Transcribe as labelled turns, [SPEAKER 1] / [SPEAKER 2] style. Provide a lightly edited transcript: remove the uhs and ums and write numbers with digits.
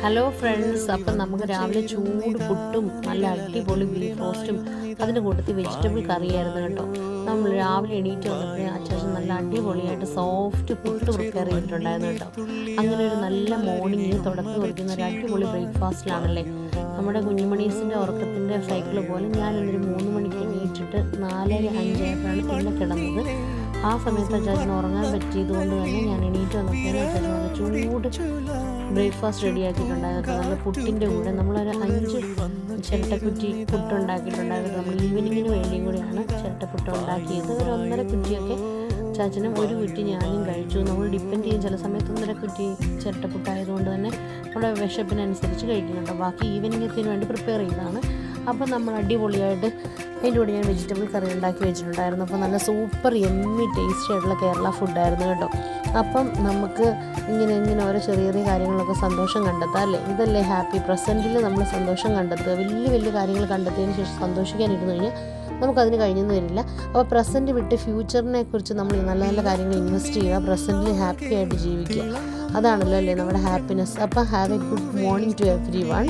[SPEAKER 1] Hello friends, അപ്പം നമുക്ക് രാവിലെ ചൂട് പുട്ടും നല്ല അടിപൊളി ബീഫ് റോസ്റ്റും അതിൻ്റെ കൂട്ടത്തിൽ വെജിറ്റബിൾ കറിയായിരുന്നു കേട്ടോ. നമ്മൾ രാവിലെ എണീറ്റ് വന്നപ്പോഴേ അത്യാവശ്യം നല്ല അടിപൊളിയായിട്ട് സോഫ്റ്റ് പുട്ട് പ്രിപ്പയർ ചെയ്തിട്ടുണ്ടായിരുന്നു കേട്ടോ. അങ്ങനെ ഒരു നല്ല മോർണിംഗ് തുടക്കം കുറിക്കുന്ന ഒരു അടിപൊളി ബ്രേക്ക്ഫാസ്റ്റിലാണല്ലേ. നമ്മുടെ കുഞ്ഞുമണീസിൻ്റെ ഉറക്കത്തിൻ്റെ സൈക്കിൾ പോലെ ഞാൻ ഇന്നൊരു 3 മണിക്ക് എണീറ്റിട്ട് 4:05 ആയപ്പോഴാണ് പിന്നെ കിടന്നത്. ആ സമയത്ത് അച്ചാച്ചന് ഉറങ്ങാൻ പറ്റിയതുകൊണ്ട് തന്നെ ഞാൻ എണീറ്റ് വന്നപ്പോഴേ അച്ചാച്ചൻ നല്ല ചൂട് ബ്രേക്ക്ഫാസ്റ്റ് റെഡിയാക്കിയിട്ടുണ്ടായിരുന്നു. നല്ല പുട്ടിൻ്റെ കൂടെ നമ്മളൊരു 5 ചിരട്ടക്കുറ്റി പുട്ടുണ്ടാക്കിയിട്ടുണ്ടായിരുന്നു. നമ്മൾ ഈവനിങ്ങിന് വേണ്ടിയും കൂടിയാണ് ചിരട്ടപ്പുട്ട് ഉണ്ടാക്കിയത്. ഒരു 1.5 കുറ്റിയൊക്കെ ചാച്ചനും 1 കുറ്റി ഞാനും കഴിച്ചു. നമ്മൾ ഡിപ്പെൻഡ് ചെയ്യും, ചില സമയത്ത് 1.5 കുറ്റി ചിരട്ടപ്പുട്ടായതുകൊണ്ട് തന്നെ നമ്മുടെ വിശപ്പിനനുസരിച്ച് കഴിക്കുന്നുണ്ടോ. ബാക്കി ഈവനിങ്ങത്തിന് വേണ്ടി പ്രിപ്പയർ ചെയ്തതാണ്. അപ്പം നമ്മൾ അടിപൊളിയായിട്ട് അതിൻ്റെ കൂടെ ഞാൻ വെജിറ്റബിൾ കറി ഉണ്ടാക്കി വെച്ചിട്ടുണ്ടായിരുന്നു. അപ്പോൾ നല്ല സൂപ്പർ എമ്മി ടേസ്റ്റി ആയിട്ടുള്ള കേരള ഫുഡായിരുന്നു കേട്ടോ. അപ്പം നമുക്ക് ഇങ്ങനെ ഓരോ ചെറിയ കാര്യങ്ങളൊക്കെ സന്തോഷം കണ്ടെത്താം അല്ലേ. ഇതല്ലേ ഹാപ്പി. പ്രസൻറ്റിൽ നമ്മൾ സന്തോഷം കണ്ടെത്തുക. വലിയ കാര്യങ്ങൾ കണ്ടെത്തിയതിന് ശേഷം സന്തോഷിക്കാനിരുന്നു കഴിഞ്ഞാൽ നമുക്കതിന് കഴിഞ്ഞൊന്നും വരില്ല. അപ്പോൾ പ്രസൻറ്റ് വിട്ട് ഫ്യൂച്ചറിനെ കുറിച്ച് നമ്മൾ നല്ല കാര്യങ്ങൾ ഇൻവെസ്റ്റ് ചെയ്യുക, പ്രസൻറ്റിൽ ഹാപ്പി ആയിട്ട് ജീവിക്കുക. അതാണല്ലോ അല്ലേ നമ്മുടെ ഹാപ്പിനെസ്. അപ്പോൾ have a good morning to every one.